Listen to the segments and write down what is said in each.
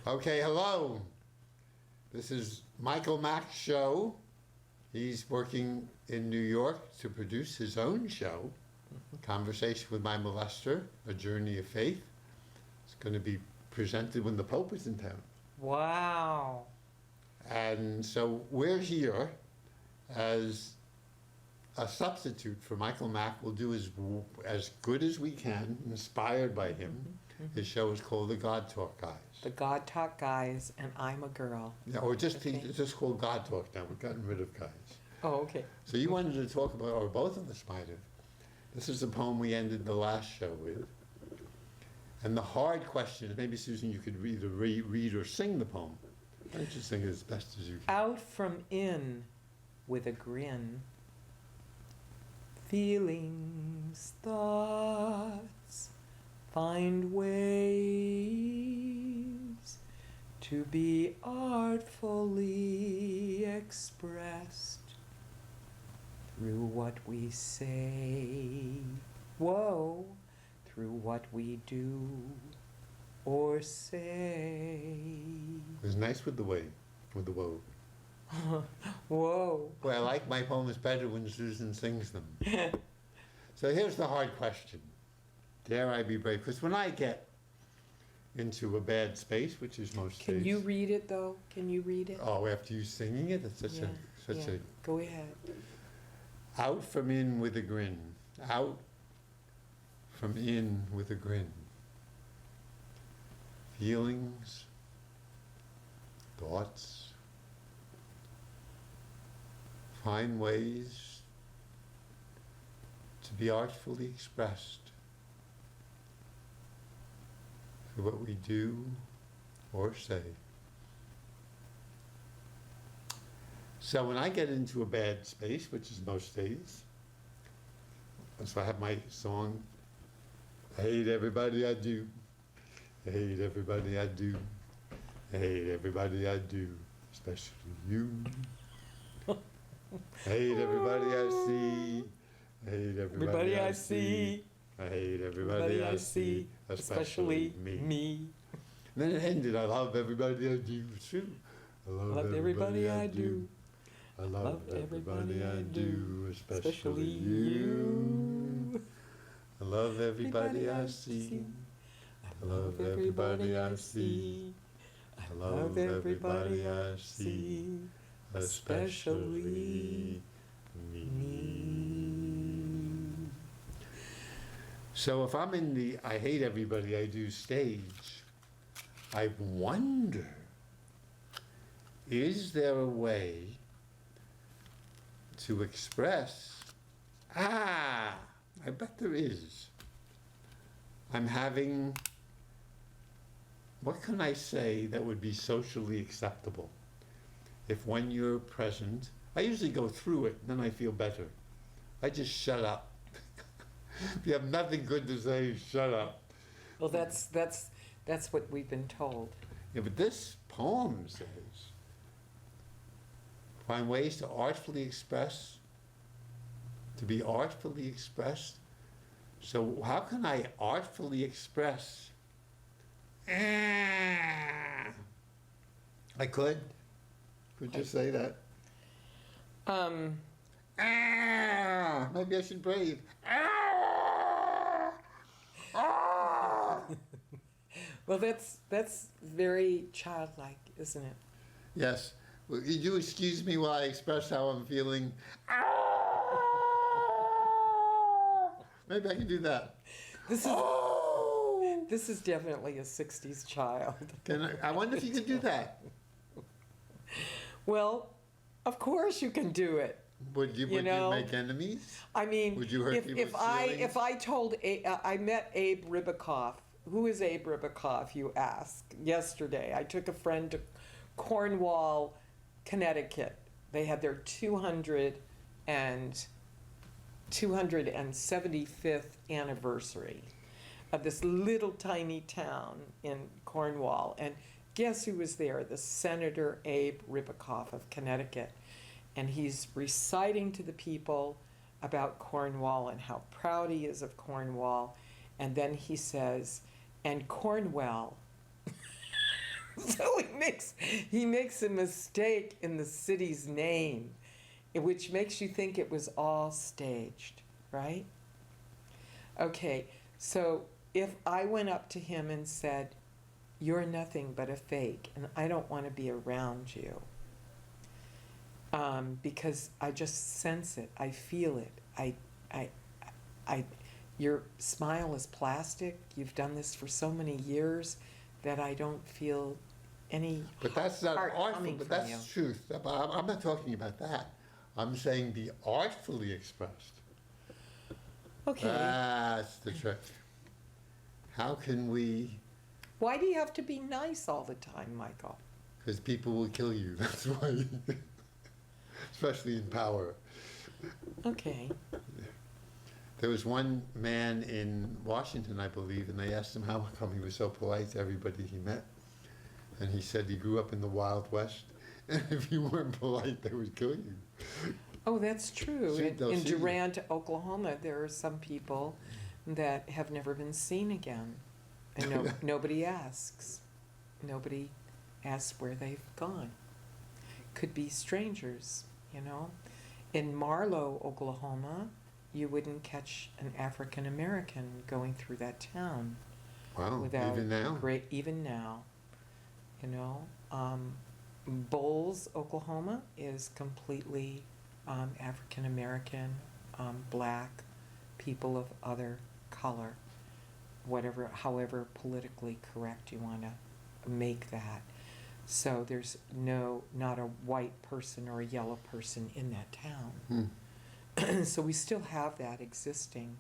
Okay, hello. This is Michael Mack's show. He's working in New York to produce his own show, Conversation with My Molester, A Journey of Faith. It's going to be presented when the Pope is in town. Wow. And so we're here as a substitute for Michael Mack. We'll do as good as we can, inspired by him. His show is called The God Talk Guys. The God Talk Guys, and I'm a girl. Yeah, or just Okay. it's just called God Talk now. We've gotten rid of guys. Oh, okay. So you wanted to talk about, or both of us might have. This is the poem we ended the last show with. And the hard question is, maybe Susan, you could either read or sing the poem. Why don't you sing it as best as you can? Out from in with a grin. Feelings, thoughts, find ways to be artfully expressed through what we say. Whoa, through what we do or say. It was nice with the way, with the woe. Whoa. Well, I like my poems better when Susan sings them. So here's the hard question. Dare I be brave? Because when I get into a bad space, which is most days. Can you read it though? Can you read it? Oh, after you singing it? It's such Yeah, a Go ahead. out from in with a grin. Out from in with a grin. Feelings, thoughts, find ways to be artfully expressed through what we do or say. So when I get into a bad space, which is most days, so I have my song, I hate everybody I do, I hate everybody I do, I hate everybody I do, especially you. I hate everybody I see, I hate everybody I see, I hate everybody I see, especially me. And then it ended, I love everybody I do, it's true. I love everybody I do. I love everybody I do, especially you. I love everybody I see. I love everybody I see. I love everybody I see, especially me. So if I'm in the I hate everybody I do stage, I wonder, is there a way to express, I bet there is. I'm having, what can I say that would be socially acceptable? If when you're present, I usually go through it, then I feel better. I just shut up. If you have nothing good to say, shut up. Well, that's what we've been told. Yeah, but this poem says, find ways to artfully express, to be artfully expressed. So how can I artfully express? I could you say that? Maybe I should brave. Well, that's very childlike, isn't it? Yes. Well, could you excuse me while I express how I'm feeling? Maybe I can do that. This is definitely a 60s child. I wonder if you could do that. Well, of course you can do it. Would you make enemies? I mean, would you hurt people's feelings? If I told I met Abe Ribicoff. Who is Abe Ribicoff, you ask? Yesterday, I took a friend to Cornwall, Connecticut. They had their 275th anniversary of this little tiny town in Cornwall. And guess who was there? The Senator Abe Ribicoff of Connecticut. And he's reciting to the people about Cornwall and how proud he is of Cornwall. And then he says, and Cornwall So he makes a mistake in the city's name, which makes you think it was all staged, right? Okay, so if I went up to him and said, "You're nothing but a fake, and I don't want to be around you," because I just sense it, I feel it, I, your smile is plastic. You've done this for so many years that I don't feel any But that's not heart artful, coming but from that's you. truth. I'm not talking about that. I'm saying be artfully expressed. Okay. That's the trick. How can we, Why do you have to be nice all the time, Michael? because people will kill you, that's why. Especially in power. Okay. There was one man in Washington, I believe, and they asked him how come he was so polite to everybody he met. And he said he grew up in the Wild West, and if you weren't polite, they would kill you. Oh, that's true. See, they'll In see you. Durant, Oklahoma, there are some people that have never been seen again. And nobody asks. Nobody asks where they've gone. Could be strangers, you know. In Marlow, Oklahoma, you wouldn't catch an African American going through that town Wow, without even now? even now, you know. Bowles, Oklahoma is completely African American, black, people of other color, whatever, however politically correct you want to make that. So there's not a white person or a yellow person in that town. Hmm. So we still have that existing.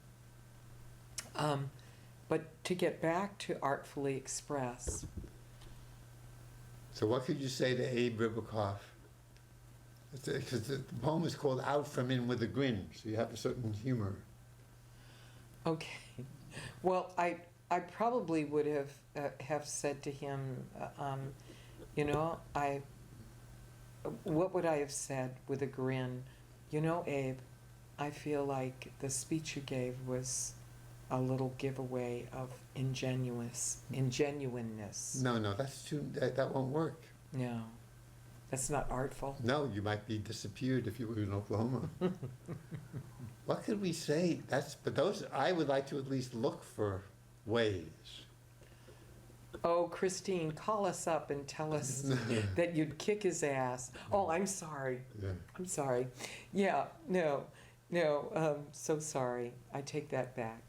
But to get back to artfully express, So what could you say to Abe Ribicoff? Because the poem is called Out From In With a Grin, so you have a certain humor. okay. Well, I probably would have said to him, you know, what would I have said with a grin? You know, Abe, I feel like the speech you gave was a little giveaway of ingenuineness. No, that's too, that won't work. No, that's not artful. No, you might be disappeared if you were in Oklahoma. What could we say? But those, I would like to at least look for ways. Oh, Christine, call us up and tell us that you'd kick his ass. Oh, I'm sorry. Yeah. I'm sorry. Yeah, no, so sorry. I take that back.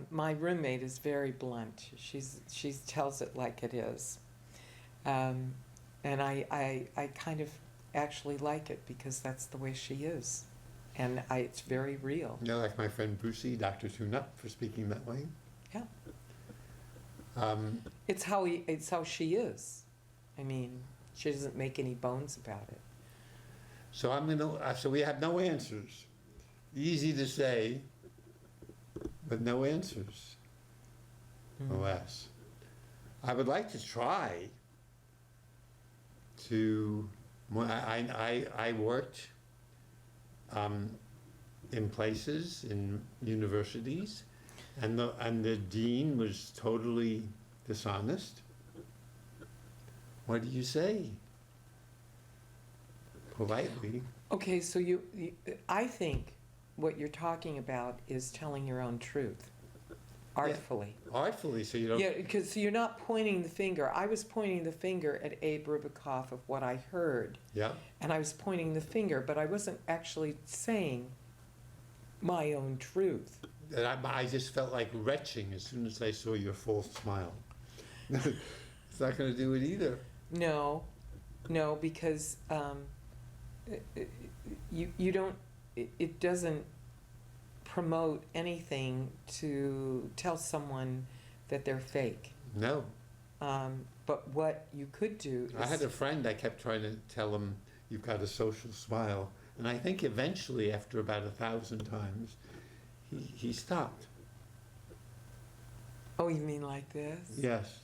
My roommate is very blunt. She tells it like it is. And I kind of actually like it because that's the way she is. And it's very real. You know, like my friend Brucey, Dr. Tune-Up, for speaking that way. Yeah. It's how she is. I mean, she doesn't make any bones about it. So we have no answers. Easy to say, but no answers. Alas. I would like to try to, I worked in places, in universities, and the dean was totally dishonest. What do you say? Politely. Okay, so I think what you're talking about is telling your own truth, artfully. Yeah, artfully, so you don't... Yeah, because you're not pointing the finger. I was pointing the finger at Abe Ribicoff of what I heard. Yeah. And I was pointing the finger, but I wasn't actually saying my own truth. And I just felt like retching as soon as I saw your false smile. It's not going to do it either. No, because you don't, it doesn't promote anything to tell someone that they're fake. No. But what you could do is... I had a friend, I kept trying to tell him, you've got a social smile. And I think eventually, after about 1,000 times, he stopped. Oh, you mean like this? Yes.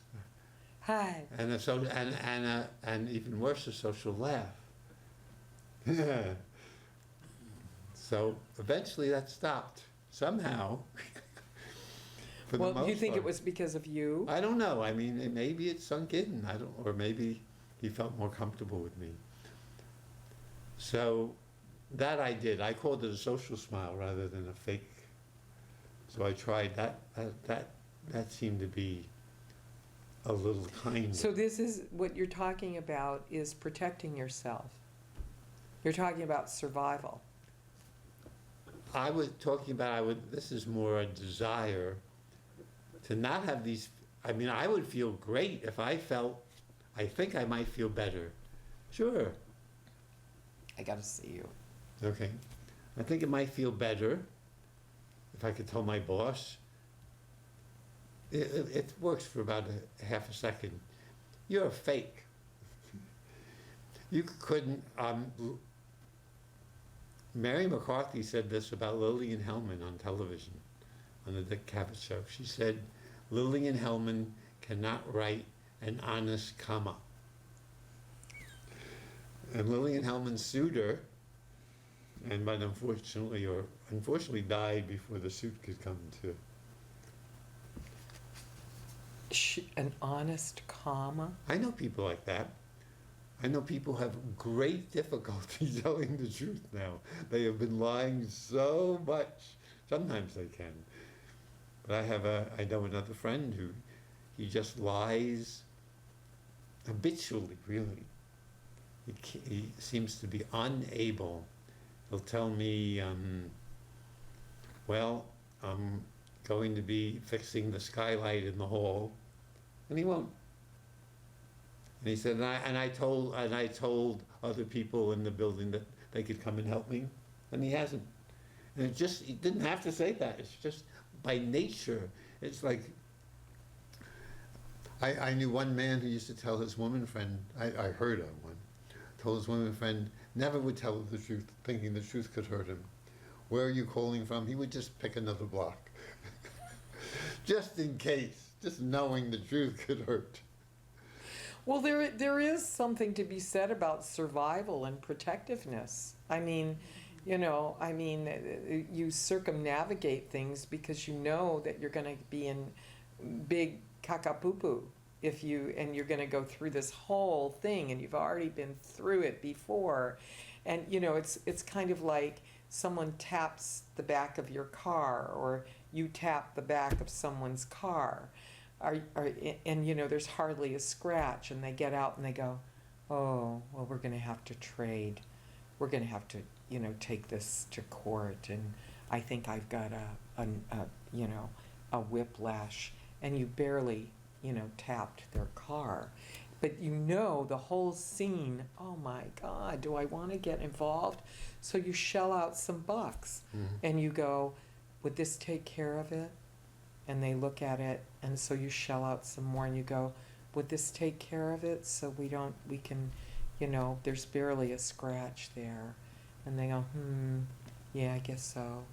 Hi. And even worse, a social laugh. Yeah. So eventually that stopped, somehow. For the Well, most you think it part. was because of you? I don't know. I mean, maybe it sunk in. I don't, or maybe he felt more comfortable with me. So that I did. I called it a social smile rather than a fake. So I tried that. That seemed to be a little kinder. So this is, what you're talking about is protecting yourself. You're talking about survival. I was talking about, this is more a desire to not have these, I mean, I would feel great if I think I might feel better. Sure, I gotta see you. okay. I think it might feel better if I could tell my boss. It works for about a half a second. You're a fake. You couldn't, Mary McCarthy said this about Lillian Hellman on television, on the Dick Cavett show. She said, Lillian Hellman cannot write an honest comma. And Lillian Hellman sued her, but unfortunately died before the suit could come to. An honest comma? I know people like that. I know people have great difficulty telling the truth now. They have been lying so much. Sometimes they can. But I know another friend who, he just lies habitually, really. He seems to be unable. He'll tell me, well, I'm going to be fixing the skylight in the hall, and he won't. And he said, and I told other people in the building that they could come and help me, and he hasn't. And he didn't have to say that. It's just by nature. It's like, I knew one man who used to tell his woman friend, I heard of one, told his woman friend, never would tell her the truth, thinking the truth could hurt him. Where are you calling from? He would just pick another block. Just in case, just knowing the truth could hurt. Well, there is something to be said about survival and protectiveness. I mean, you circumnavigate things because you know that you're going to be in big caca-poo-poo and you're going to go through this whole thing, and you've already been through it before. And, it's kind of like someone taps the back of your car, or you tap the back of someone's car. There's hardly a scratch, and they get out and they go, oh, well, we're going to have to trade. We're going to have to, take this to court, and I think I've got a whiplash, and you barely, tapped their car. But the whole scene, oh my God, do I want to get involved? So you shell out some bucks, and you go, would this take care of it? And they look at it, and so you shell out some more, and you go, would this take care of it? So we can, there's barely a scratch there. And they go, yeah, I guess so.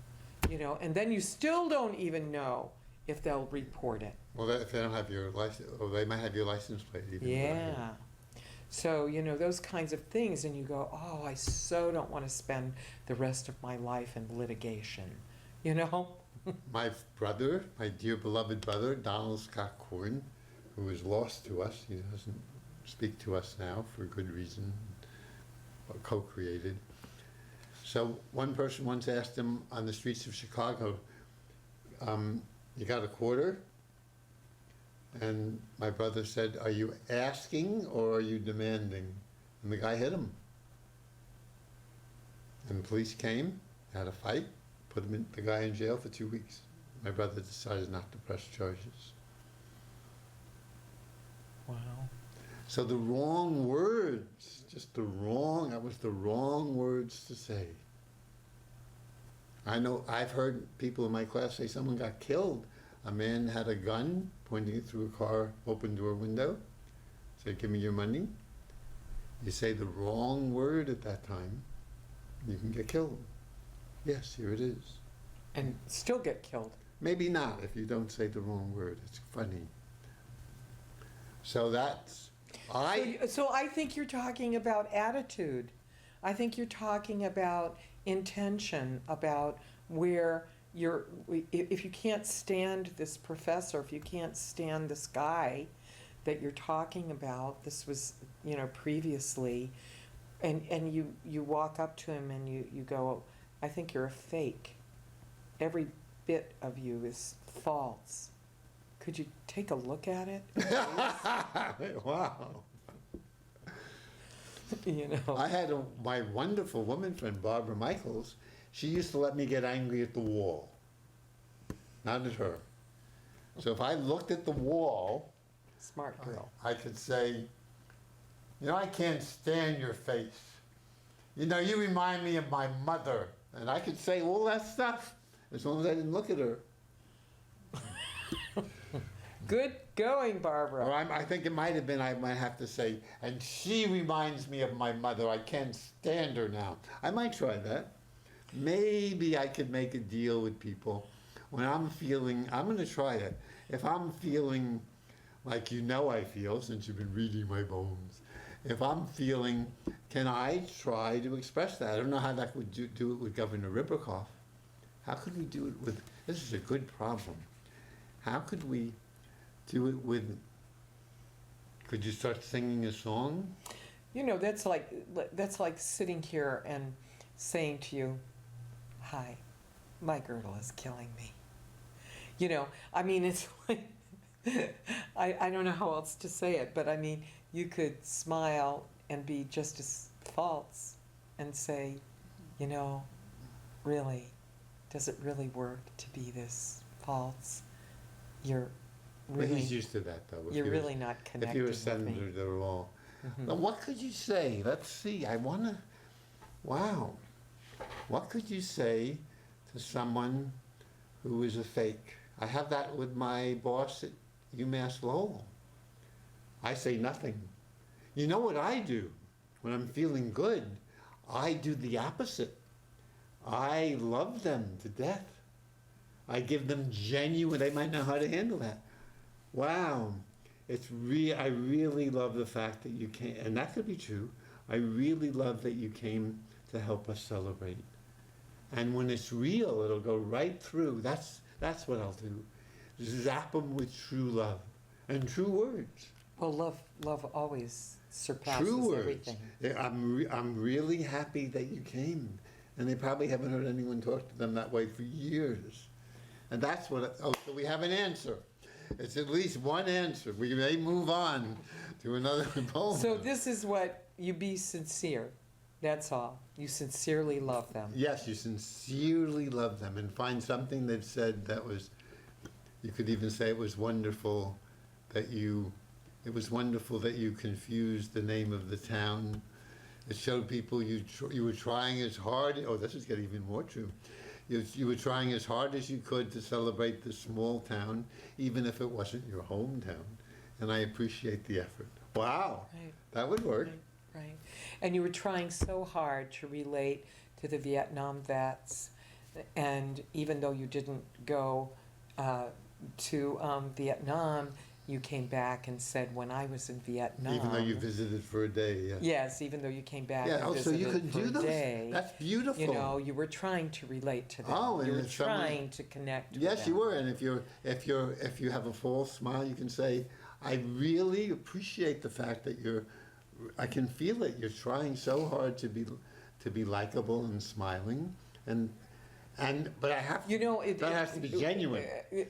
And then you still don't even know if they'll report it. Well, if they don't have your license, or they might have your license plate. Yeah. So, those kinds of things, and you go, oh, I so don't want to spend the rest of my life in litigation, My brother, my dear beloved brother, Donald Scott Koran, who is lost to us, he doesn't speak to us now for good reason, co-created. So one person once asked him on the streets of Chicago, you got a quarter? And my brother said, are you asking or are you demanding? And the guy hit him. And the police came, had a fight, put the guy in jail for 2 weeks. My brother decided not to press charges. Wow. So the wrong words, that was the wrong words to say. I know, I've heard people in my class say someone got killed. A man had a gun pointing it through a car, open door window, said, give me your money. You say the wrong word at that time, you can get killed. Yes, here it is. And still get killed. Maybe not if you don't say the wrong word. It's funny. So that's, So I think you're talking about attitude. I think you're talking about intention, about where, if you can't stand this professor, if you can't stand this guy that you're talking about, this was, previously, and you walk up to him and you go, I think you're a fake. Every bit of you is false. Could you take a look at it? Wow. I had my wonderful woman friend, Barbara Michaels. She used to let me get angry at the wall, not at her. So if I looked at the wall, Smart girl. I could say, I can't stand your face. You remind me of my mother. And I could say all that stuff as long as I didn't look at her. Good going, Barbara. Or I think it might have been, I might have to say, and she reminds me of my mother. I can't stand her now. I might try that. Maybe I could make a deal with people. When I'm going to try it. If I'm feeling like I feel, since you've been reading my bones, if I'm feeling, can I try to express that? I don't know how that would do it with Governor Ribicoff. How could we do it with, this is a good problem. How could we do it with, could you start singing a song? That's like sitting here and saying to you, hi, my girdle is killing me. It's like, I don't know how else to say it, but you could smile and be just as false and say, really, does it really work to be this false? You're really, But he's used to that, though. You're really not connected If you're a with senator, me. they're all. Mhm. Now, what could you say? Let's see. Wow. What could you say to someone who is a fake? I have that with my boss at UMass Lowell. I say nothing. You know what I do when I'm feeling good? I do the opposite. I love them to death. I give them genuine, they might know how to handle that. Wow. I really love the fact that you came, and that could be true. I really love that you came to help us celebrate. And when it's real, it'll go right through. That's what I'll do. Zap them with true love and true words. Well, love always surpasses True words. everything. Yeah, I'm really happy that you came. And they probably haven't heard anyone talk to them that way for years. And that's so we have an answer. It's at least one answer. We may move on to another poem. So this is what, you be sincere. That's all. You sincerely love them. Yes, you sincerely love them, and find something they've said that was, you could even say it was wonderful that you confused the name of the town. It showed people you were trying as hard, this is getting even more true. You were trying as hard as you could to celebrate the small town, even if it wasn't your hometown. And I appreciate the effort. Wow, Right. That would work. Right. And you were trying so hard to relate to the Vietnam vets, and even though you didn't go to Vietnam, you came back and said, when I was in Vietnam. Even though you visited for a day, yeah. Yes, even though you came back Yeah, and so visited you could for do a those? day. That's beautiful. You were trying to relate to them. Oh, and you were if someone- trying to connect with Yes, them. you were. And if you have a false smile, you can say, I really appreciate the fact that I can feel it. You're trying so hard to be likable and smiling, but I have to, that has to be genuine.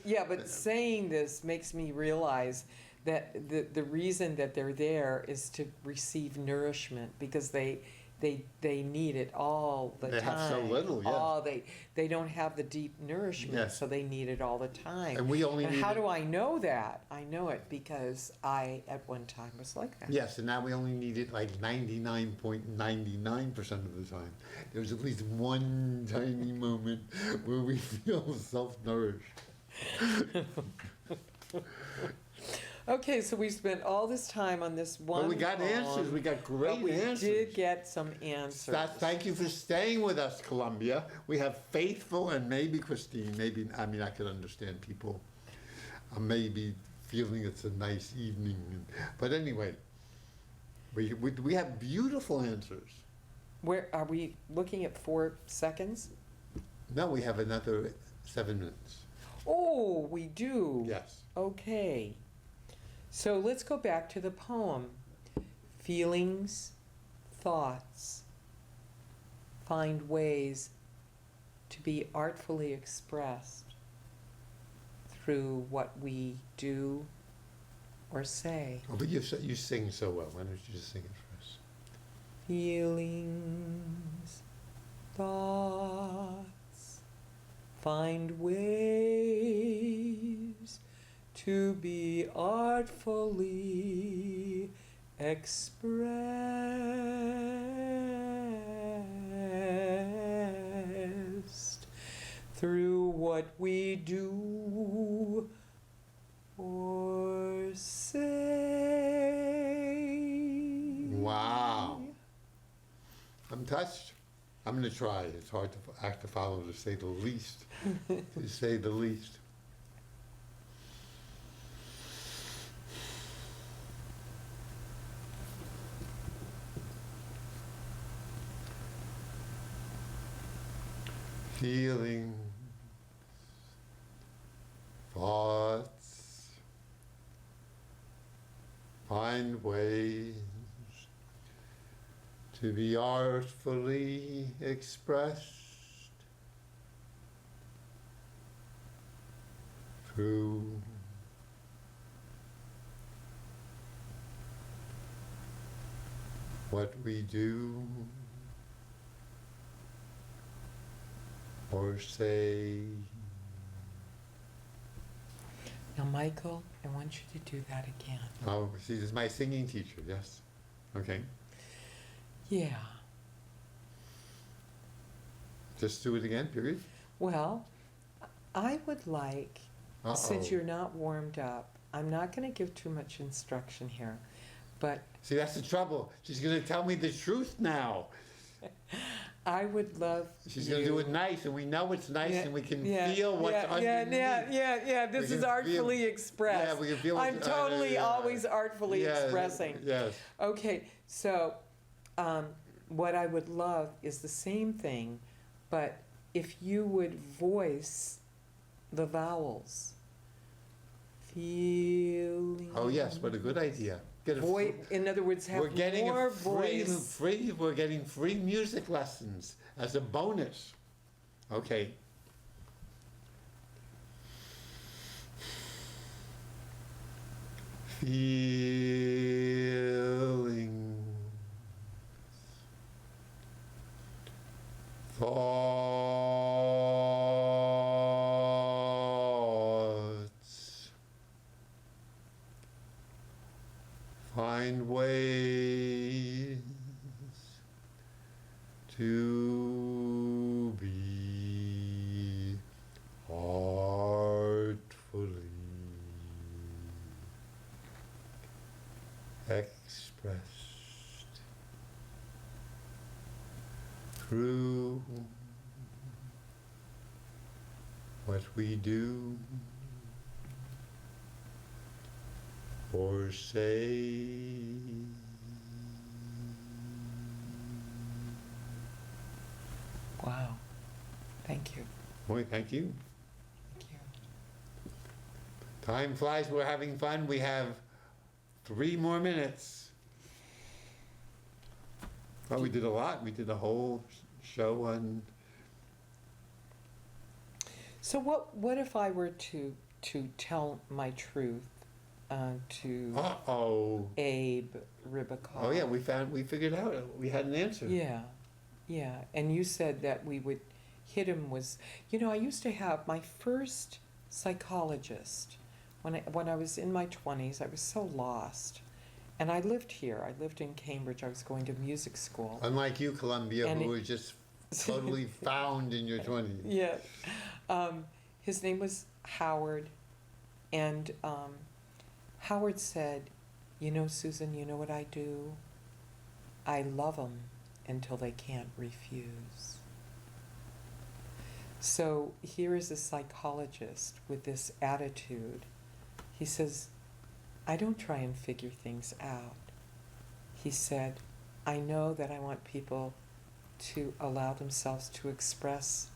Yeah, but saying this makes me realize that the reason that they're there is to receive nourishment, because they need it all the time. They have so little, yeah. They don't have the deep nourishment, Yes. so they need it all the time. And we only need how it- do I know that? I know it because I, at one time, was like that. Yes, and now we only need it like 99.99% of the time. There's at least one tiny moment where we feel self-nourished. Okay, so we spent all this time on this one But we got poem, answers. We got great but we answers. did get some answers. Thank you for staying with us, Columbia. We have Faithful and maybe Christine. I could understand people maybe feeling it's a nice evening. But anyway, we have beautiful answers. Where are we looking at 4 seconds? No, we have another 7 minutes. Oh, we do? Yes. Okay. So let's go back to the poem. Feelings, thoughts, find ways to be artfully expressed through what we do or say. Oh, but you sing so well. Why don't you just sing it for us? Feelings, thoughts, find ways to be artfully expressed through what we do or say. Wow. I'm touched. I'm going to try. It's hard to act to follow, to say the least. To say the least. Feelings, thoughts, find ways to be artfully expressed through what we do or say. Now, Michael, I want you to do that again. Oh, she is my singing teacher, yes. Okay. Yeah. Just do it again, period. Well, I would like, since Uh-oh. you're not warmed up, I'm not going to give too much instruction here, but See, that's the trouble. She's going to tell me the truth now. I would love She's going to do it nice, and we know it's nice, and we can feel what's underneath. This We is can artfully feel- expressed. Yeah, we can feel I'm what's totally yeah. always artfully Yeah, expressing. Yes. Okay, so what I would love is the same thing, but if you would voice the vowels. Feeling. Oh, yes, what a good idea. Get a In other words, have we're getting more a voice. we're getting free music lessons as a bonus. Okay. Feeling, thoughts, find ways to be artfully expressed through what we do or say. Wow. Thank you. Boy, thank you. Thank you. Time flies, we're having fun. We have 3 more minutes. Well, we did a lot. We did a whole show on. So what if I were to tell my truth to Uh-oh. Abe Ribicoff? Oh yeah, we figured out, we had an answer. Yeah, yeah. And you said that we would hit him was, I used to have my first psychologist when I was in my 20s. I was so lost. And I lived here. I lived in Cambridge. I was going to music school. Unlike you, Columbia, And who were just totally found in your 20s. Yeah. His name was Howard. And Howard said, Susan, you know what I do? I love them until they can't refuse. So here is a psychologist with this attitude. He says, I don't try and figure things out. He said, I know that I want people to allow themselves to express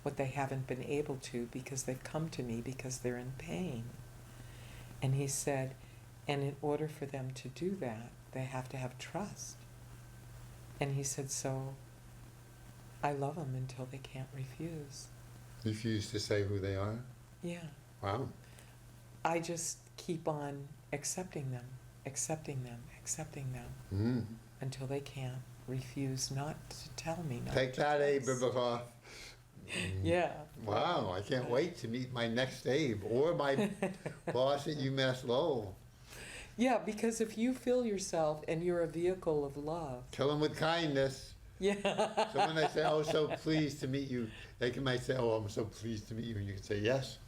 what they haven't been able to because they've come to me because they're in pain. And he said, and in order for them to do that, they have to have trust. And he said, so I love them until they can't refuse. Refuse to say who they are? Yeah. Wow. I just keep on accepting them, accepting them, accepting them Mm. until they can't refuse not to tell me not Take to that, Abe trust. Ribicoff. Yeah. Wow, I can't wait to meet my next Abe or my boss at UMass Lowell. Yeah, because if you feel yourself and you're a vehicle of love. Kill them with kindness. Yeah. So when they say, oh, so pleased to meet you, they might say, oh, I'm so pleased to meet you. And you can say, yes.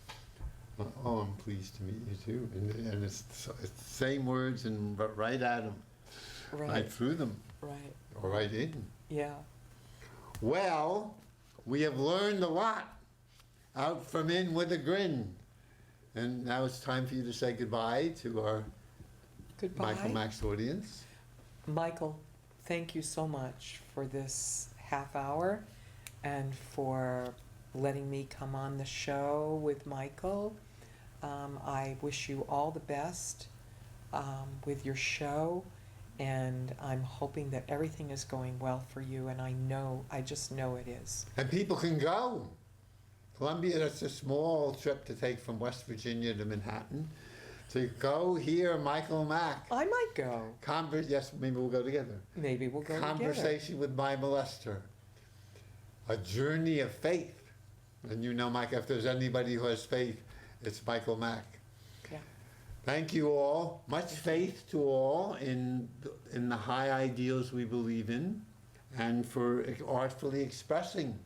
Oh, I'm pleased to meet you too. And it's the same words and but right at them. Right through them. Right. Or right in. Yeah. Well, we have learned a lot. Out from in with a grin. And now it's time for you to say goodbye to our Goodbye. Michael Max audience. Michael, thank you so much for this half hour and for letting me come on the show with Michael. I wish you all the best with your show, and I'm hoping that everything is going well for you, and I just know it is. And people can go. Columbia, that's a small trip to take from West Virginia to Manhattan. So you go hear Michael Mack. I might go. Yes, maybe we'll go together. Maybe we'll go together. Conversation with my molester. A journey of faith. And you know, Mike, if there's anybody who has faith, it's Michael Mack. Yeah. Thank you all. Much faith to all in the high ideals we believe in and for artfully expressing